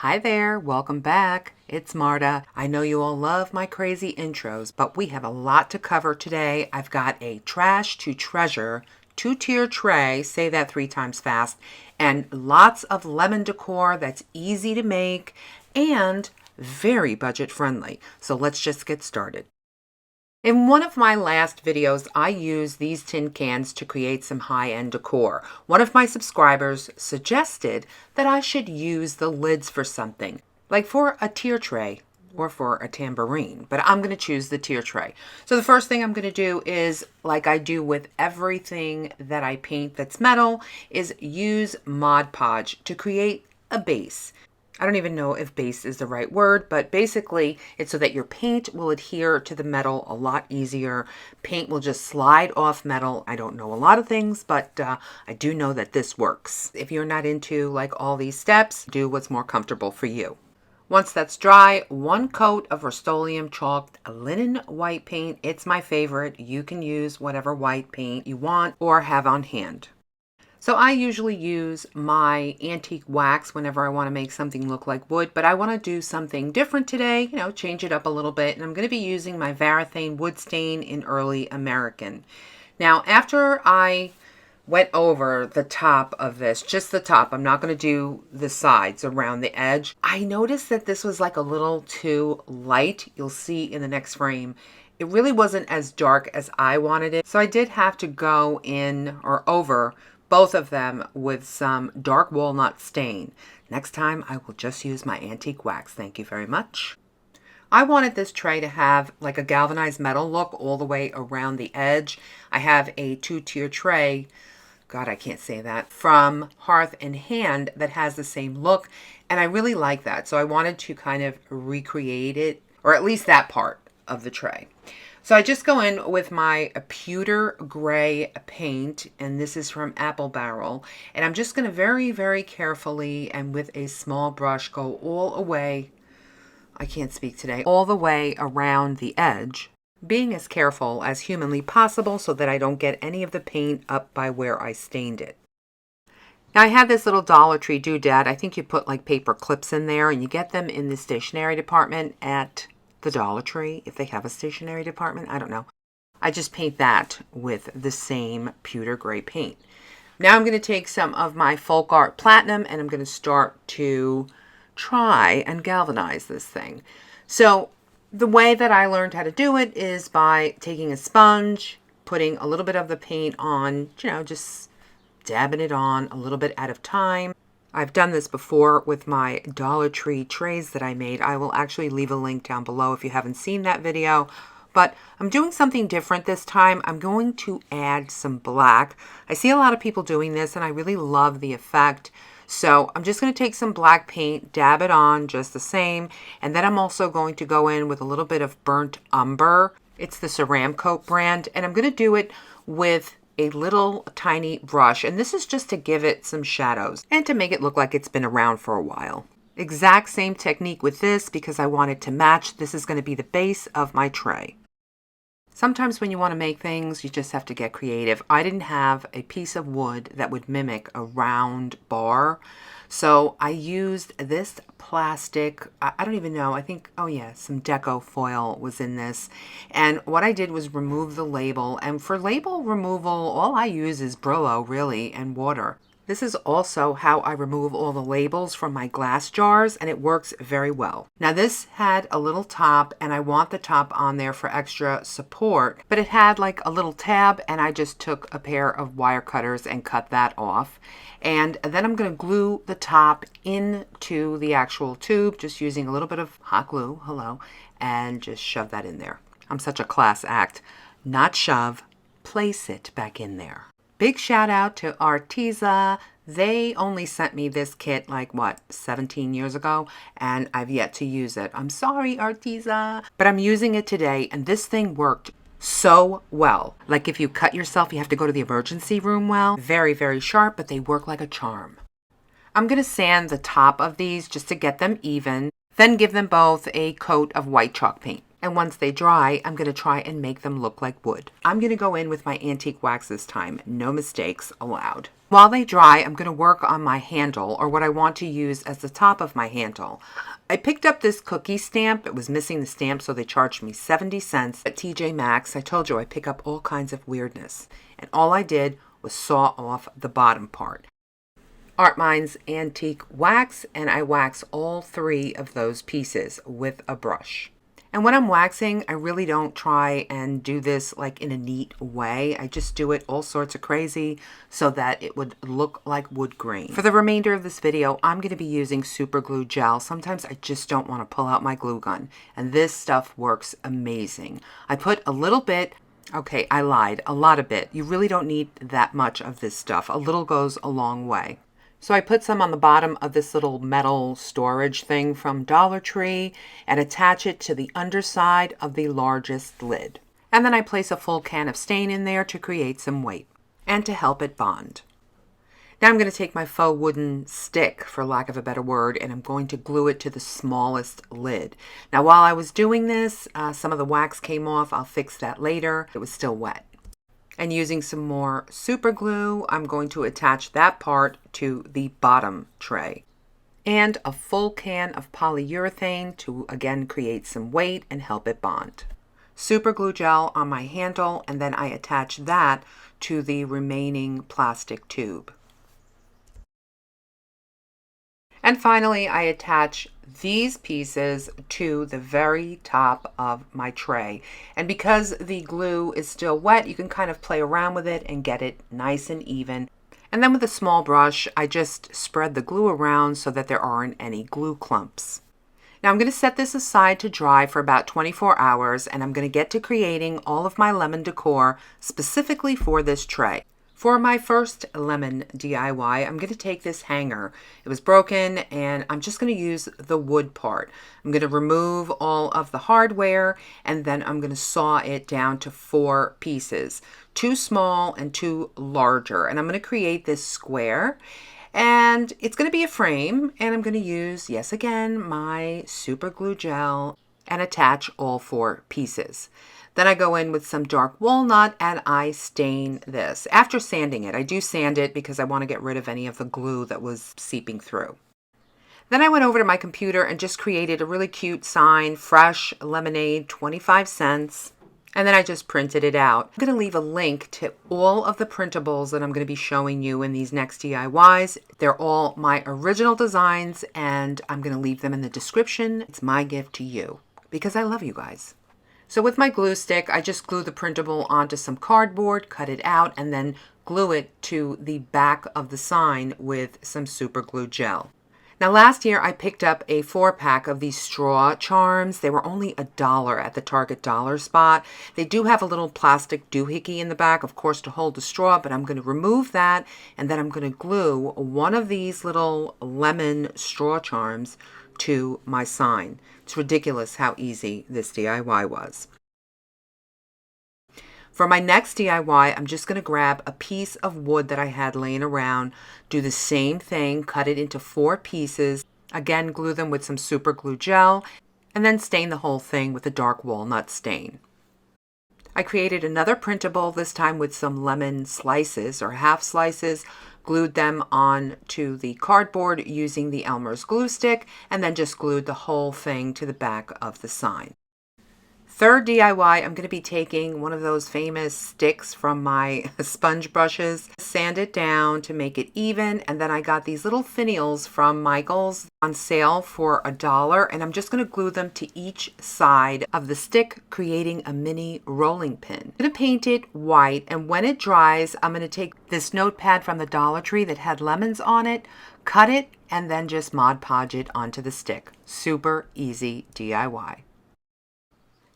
Hi there, welcome back. It's Marta. I know you all love my crazy intros, but we have a lot to cover today. I've got a trash to treasure two-tier tray, say that 3 times fast, and lots of lemon decor that's easy to make and very budget friendly. So let's just get started. In one of my last videos, I used these tin cans to create some high-end decor. One of my subscribers suggested that I should use the lids for something, like for a tier tray or for a tambourine, but I'm going to choose the tier tray. So the first thing I'm going to do is, like I do with everything that I paint that's metal, is use Mod Podge to create a base. I don't even know if base is the right word, but basically it's so that your paint will adhere to the metal a lot easier. Paint will just slide off metal. I don't know a lot of things, but I do know that this works. If you're not into like all these steps, do what's more comfortable for you. Once that's dry, 1 coat of Rust-Oleum chalked linen white paint. It's my favorite. You can use whatever white paint you want or have on hand. So I usually use my antique wax whenever I want to make something look like wood, but I want to do something different today, change it up a little bit. And I'm going to be using my Varathane wood stain in Early American. Now, after I went over the top of this, just the top, I'm not going to do the sides around the edge. I noticed that this was like a little too light. You'll see in the next frame. It really wasn't as dark as I wanted it. So I did have to go in or over both of them with some dark walnut stain. Next time I will just use my antique wax. Thank you very much. I wanted this tray to have like a galvanized metal look all the way around the edge. I have a 2-tier tray, God, I can't say that, from Hearth and Hand that has the same look, and I really like that. So I wanted to kind of recreate it, or at least that part of the tray. So I just go in with my pewter gray paint, and this is from Apple Barrel. And I'm just going to very, very carefully and with a small brush go all the way, I can't speak today, all the way around the edge, being as careful as humanly possible so that I don't get any of the paint up by where I stained it. Now I have this little Dollar Tree doodad. I think you put like paper clips in there, and you get them in the stationery department at the Dollar Tree, if they have a stationery department. I don't know. I just paint that with the same pewter gray paint. Now I'm going to take some of my Folk Art Platinum and I'm going to start to try and galvanize this thing. So the way that I learned how to do it is by taking a sponge, putting a little bit of the paint on, just dabbing it on a little bit at a time. I've done this before with my Dollar Tree trays that I made. I will actually leave a link down below if you haven't seen that video. But I'm doing something different this time. I'm going to add some black. I see a lot of people doing this and I really love the effect. So I'm just going to take some black paint, dab it on just the same. And then I'm also going to go in with a little bit of burnt umber. It's the Ceramcoat brand. And I'm going to do it with a little tiny brush, and this is just to give it some shadows and to make it look like it's been around for a while. Exact same technique with this because I want it to match. This is going to be the base of my tray. Sometimes when you want to make things, you just have to get creative. I didn't have a piece of wood that would mimic a round bar, so I used this plastic, I don't even know, I think, oh yeah, some deco foil was in this. And what I did was remove the label. And for label removal, all I use is Brillo, really, and water. This is also how I remove all the labels from my glass jars, and it works very well. Now this had a little top, and I want the top on there for extra support, but it had like a little tab, and I just took a pair of wire cutters and cut that off. And then I'm going to glue the top into the actual tube, just using a little bit of hot glue, and just shove that in there. I'm such a class act. Not shove, place it back in there. Big shout out to ARTEZA. They only sent me this kit like, 17 years ago, and I've yet to use it. I'm sorry, ARTEZA, but I'm using it today, and this thing worked so well. Like if you cut yourself, you have to go to the emergency room well. Very, very sharp, but they work like a charm. I'm going to sand the top of these just to get them even, then give them both a coat of white chalk paint. And once they dry, I'm going to try and make them look like wood. I'm going to go in with my antique wax this time. No mistakes allowed. While they dry, I'm going to work on my handle, or what I want to use as the top of my handle. I picked up this cookie stamp. It was missing the stamp, so they charged me 70 cents at TJ Maxx. I told you I pick up all kinds of weirdness. And all I did was saw off the bottom part. Art Minds Antique Wax, and I wax all 3 of those pieces with a brush. And when I'm waxing, I really don't try and do this like in a neat way. I just do it all sorts of crazy so that it would look like wood grain. For the remainder of this video, I'm going to be using super glue gel. Sometimes I just don't want to pull out my glue gun, and this stuff works amazing. I put a little bit, okay, I lied, a lot of it. You really don't need that much of this stuff. A little goes a long way. So I put some on the bottom of this little metal storage thing from Dollar Tree and attach it to the underside of the largest lid. And then I place a full can of stain in there to create some weight and to help it bond. Now I'm going to take my faux wooden stick, for lack of a better word, and I'm going to glue it to the smallest lid. Now while I was doing this, some of the wax came off. I'll fix that later. It was still wet. And using some more super glue, I'm going to attach that part to the bottom tray. And a full can of polyurethane to again create some weight and help it bond. Super glue gel on my handle, and then I attach that to the remaining plastic tube. And finally, I attach these pieces to the very top of my tray. And because the glue is still wet, you can kind of play around with it and get it nice and even. And then with a small brush, I just spread the glue around so that there aren't any glue clumps. Now I'm going to set this aside to dry for about 24 hours, and I'm going to get to creating all of my lemon decor specifically for this tray. For my first lemon DIY, I'm going to take this hanger. It was broken, and I'm just going to use the wood part. I'm going to remove all of the hardware, and then I'm going to saw it down to 4 pieces, 2 small and 2 larger. And I'm going to create this square, and it's going to be a frame, and I'm going to use, yes again, my super glue gel and attach all 4 pieces. Then I go in with some dark walnut and I stain this. After sanding it, I do sand it because I want to get rid of any of the glue that was seeping through. Then I went over to my computer and just created a really cute sign, fresh lemonade, 25 cents. And then I just printed it out. I'm going to leave a link to all of the printables that I'm going to be showing you in these next DIYs. They're all my original designs, and I'm going to leave them in the description. It's my gift to you because I love you guys. So with my glue stick, I just glue the printable onto some cardboard, cut it out, and then glue it to the back of the sign with some super glue gel. Now last year I picked up a 4-pack of these straw charms. They were only $1 at the Target dollar spot. They do have a little plastic doohickey in the back, of course, to hold the straw, but I'm going to remove that, and then I'm going to glue one of these little lemon straw charms to my sign. It's ridiculous how easy this DIY was. For my next DIY, I'm just going to grab a piece of wood that I had laying around, do the same thing, cut it into 4 pieces, again glue them with some super glue gel, and then stain the whole thing with a dark walnut stain. I created another printable, this time with some lemon slices or half slices, glued them on to the cardboard using the Elmer's glue stick, and then just glued the whole thing to the back of the sign. Third DIY, I'm going to be taking one of those famous sticks from my sponge brushes, sand it down to make it even, and then I got these little finials from Michael's on sale for $1, and I'm just going to glue them to each side of the stick, creating a mini rolling pin. I'm going to paint it white, and when it dries, I'm going to take this notepad from the Dollar Tree that had lemons on it, cut it, and then just Mod Podge it onto the stick. Super easy DIY.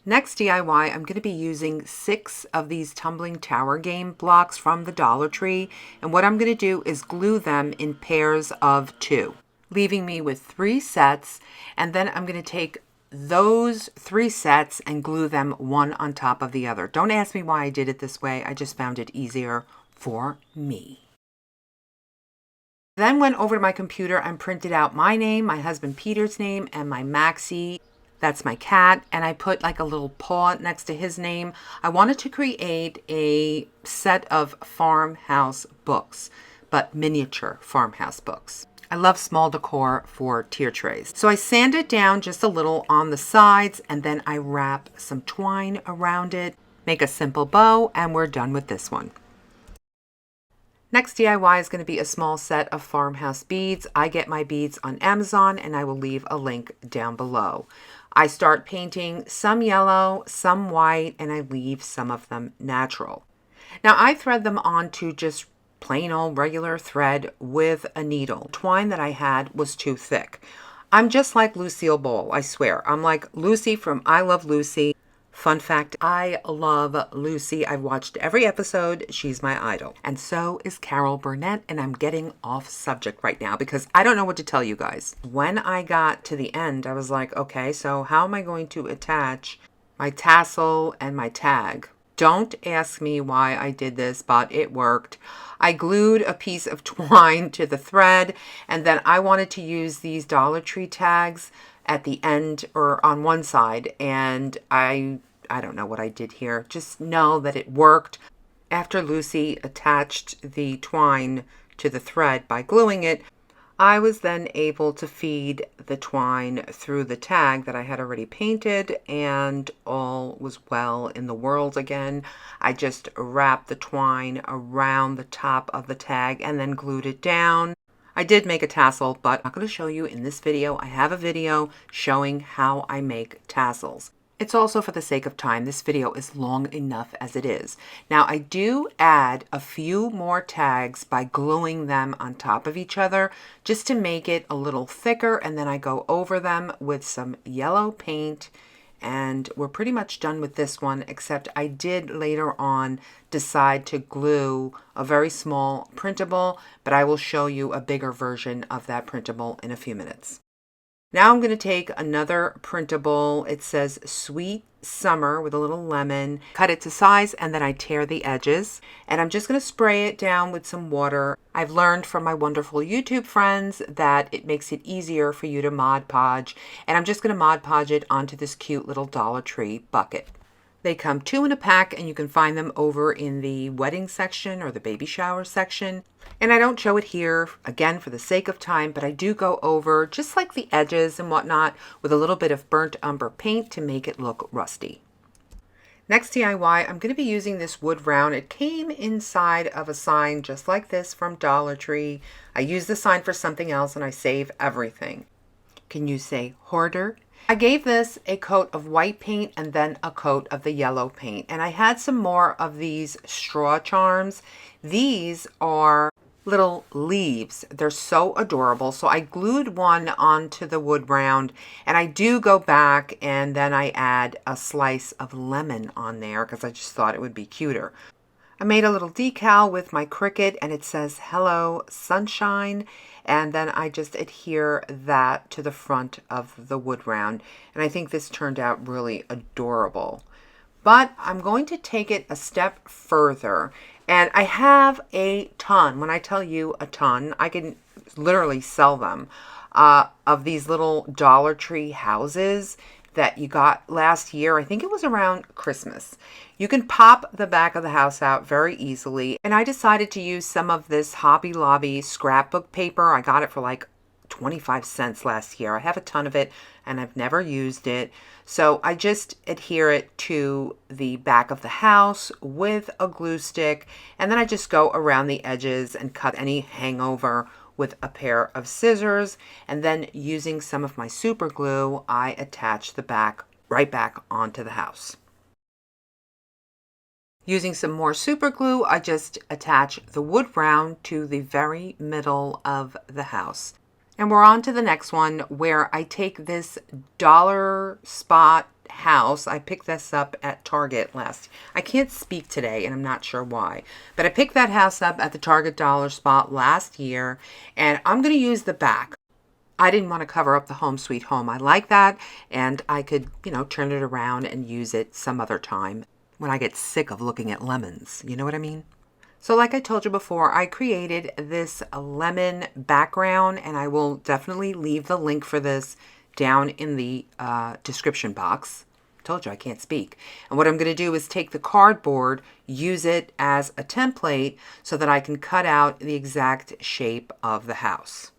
Next DIY, I'm going to be using 6 of these Tumbling Tower Game blocks from the Dollar Tree, and what I'm going to do is glue them in pairs of 2, leaving me with 3 sets, and then I'm going to take those 3 sets and glue them one on top of the other. Don't ask me why I did it this way, I just found it easier for me. Then went over to my computer and printed out my name, my husband Peter's name, and my Maxie. That's my cat, and I put like a little paw next to his name. I wanted to create a set of Farmhouse books. but miniature farmhouse books. I love small decor for tier trays. So I sand it down just a little on the sides, and then I wrap some twine around it, make a simple bow, and we're done with this one. Next DIY is going to be a small set of farmhouse beads. I get my beads on Amazon, and I will leave a link down below. I start painting some yellow, some white, and I leave some of them natural. Now I thread them onto just plain old regular thread with a needle. The twine that I had was too thick. I'm just like Lucille Ball, I swear. I'm like Lucy from I Love Lucy. Fun fact, I love Lucy. I've watched every episode. She's my idol. And so is Carol Burnett, and I'm getting off subject right now because I don't know what to tell you guys. When I got to the end, I was like, okay, so how am I going to attach my tassel and my tag? Don't ask me why I did this, but it worked. I glued a piece of twine to the thread, and then I wanted to use these Dollar Tree tags at the end or on one side, and I don't know what I did here. Just know that it worked. After Lucy attached the twine to the thread by gluing it, I was then able to feed the twine through the tag that I had already painted, and all was well in the world again. I just wrapped the twine around the top of the tag and then glued it down. I did make a tassel, but I'm not going to show you in this video. I have a video showing how I make tassels. It's also for the sake of time. This video is long enough as it is. Now I do add a few more tags by gluing them on top of each other just to make it a little thicker, and then I go over them with some yellow paint, and we're pretty much done with this one, except I did later on decide to glue a very small printable, but I will show you a bigger version of that printable in a few minutes. Now I'm going to take another printable. It says Sweet Summer with a little lemon. Cut it to size, and then I tear the edges. And I'm just going to spray it down with some water. I've learned from my wonderful YouTube friends that it makes it easier for you to Mod Podge. And I'm just going to Mod Podge it onto this cute little Dollar Tree bucket. They come 2 in a pack, and you can find them over in the wedding section or the baby shower section. And I don't show it here, again, for the sake of time, but I do go over just like the edges and whatnot with a little bit of burnt umber paint to make it look rusty. Next DIY, I'm going to be using this wood round. It came inside of a sign just like this from Dollar Tree. I use the sign for something else, and I save everything. Can you say hoarder? I gave this a coat of white paint and then a coat of the yellow paint. And I had some more of these straw charms. These are little leaves. They're so adorable. So I glued one onto the wood round, and I do go back and then I add a slice of lemon on there because I just thought it would be cuter. I made a little decal with my Cricut, and it says Hello Sunshine, and then I just adhere that to the front of the wood round, and I think this turned out really adorable. But I'm going to take it a step further, and I have a ton. When I tell you a ton, I can literally sell them, of these little Dollar Tree houses that you got last year. I think it was around Christmas. You can pop the back of the house out very easily. And I decided to use some of this Hobby Lobby scrapbook paper. I got it for like 25 cents last year. I have a ton of it and I've never used it. So I just adhere it to the back of the house with a glue stick. And then I just go around the edges and cut any hangover with a pair of scissors, and then using some of my super glue, I attach the back right back onto the house. Using some more super glue, I just attach the wood round to the very middle of the house. And we're on to the next one, where I take this dollar spot house. I picked this up at Target I can't speak today, and I'm not sure why, but I picked that house up at the Target dollar spot last year, and I'm going to use the back. I didn't want to cover up the home sweet home. I like that, and I could, turn it around and use it some other time when I get sick of looking at lemons. You know what I mean? So like I told you before, I created this lemon background, and I will definitely leave the link for this down in the description box. Told you I can't speak. And what I'm going to do is take the cardboard, use it as a template so that I can cut out the exact shape of the house.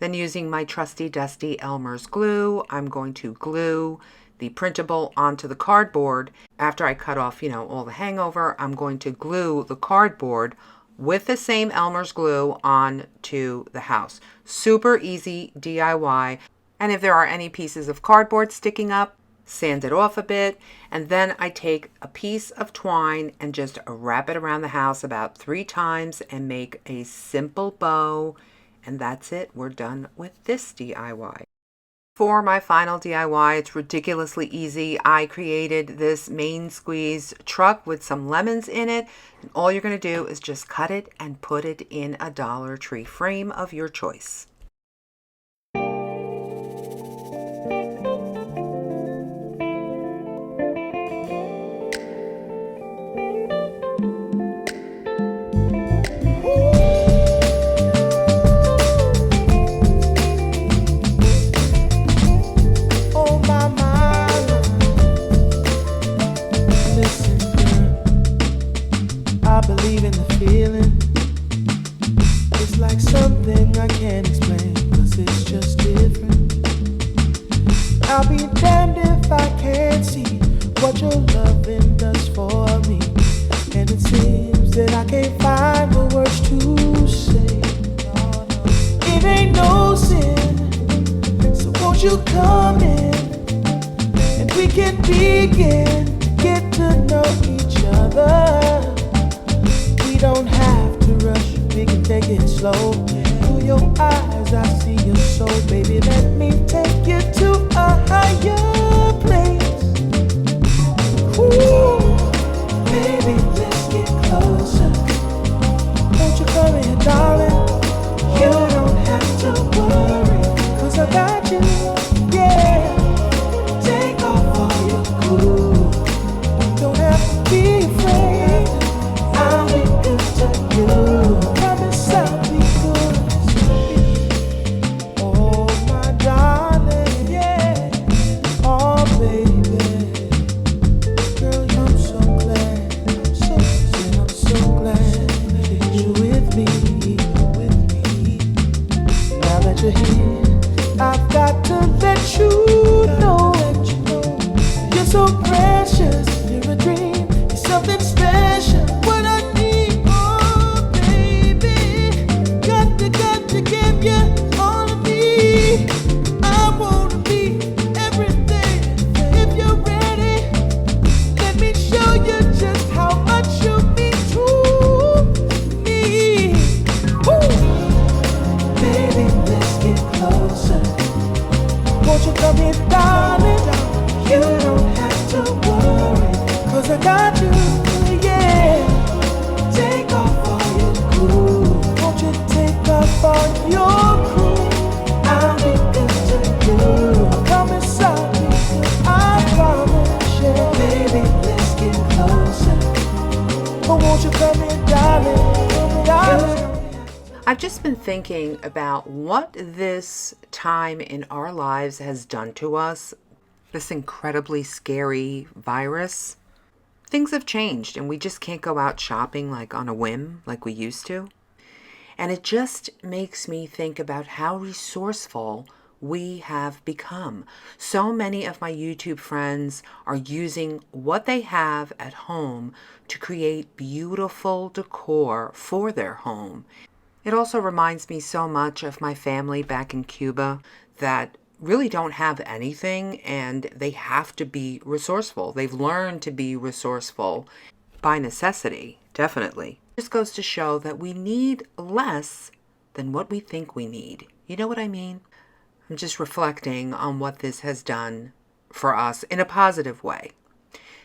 Then using my trusty dusty Elmer's glue, I'm going to glue the printable onto the cardboard. After I cut off, all the hangover, I'm going to glue the cardboard with the same Elmer's glue onto the house. Super easy DIY. And if there are any pieces of cardboard sticking up, sand it off a bit, and then I take a piece of twine and just wrap it around the house about 3 times and make a simple bow, and that's it. We're done with this DIY. For my final DIY, it's ridiculously easy. I created this main squeeze truck with some lemons in it, and all you're going to do is just cut it and put it in a Dollar Tree frame of your choice. You come in and we can begin to get to know each other. We don't have to rush, we can take it slow. Through your eyes I see your soul. Baby, let me take you to a higher place. Ooh, baby, let's get closer. Won't you come here, darling? You don't have to worry, 'cause I got you. I've got to let you know you're so precious, you're a dream, you're something special. What I need, oh baby, got to give you all of me. I wanna be everything. If you're ready, let me show you just how much you mean to me. Ooh. Baby, let's get closer. Won't you come here, darling? You don't have to worry, 'cause I got you, yeah. Take off all your crew. Won't you take off all your crew? I'll be good to you. I promise I'll be good, I promise, yeah. Baby, let's get closer. Oh, won't you come here, darling? I've just been thinking about what this time in our lives has done to us, this incredibly scary virus. Things have changed and we just can't go out shopping like on a whim like we used to. And it just makes me think about how resourceful we have become. So many of my YouTube friends are using what they have at home to create beautiful decor for their home. It also reminds me so much of my family back in Cuba that really don't have anything and they have to be resourceful. They've learned to be resourceful by necessity, definitely. It just goes to show that we need less than what we think we need. You know what I mean? I'm just reflecting on what this has done for us in a positive way.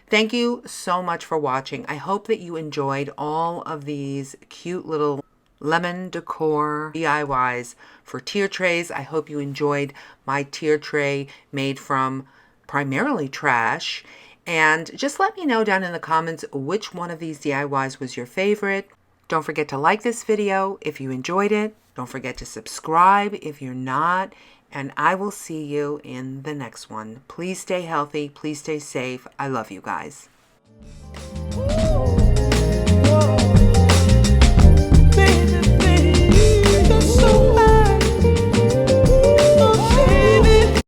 Thank you so much for watching. I hope that you enjoyed all of these cute little lemon decor DIYs for tier trays. I hope you enjoyed my tier tray made from primarily trash. And just let me know down in the comments which one of these DIYs was your favorite. Don't forget to like this video if you enjoyed it. Don't forget to subscribe if you're not. And I will see you in the next one. Please stay healthy. Please stay safe. I love you guys.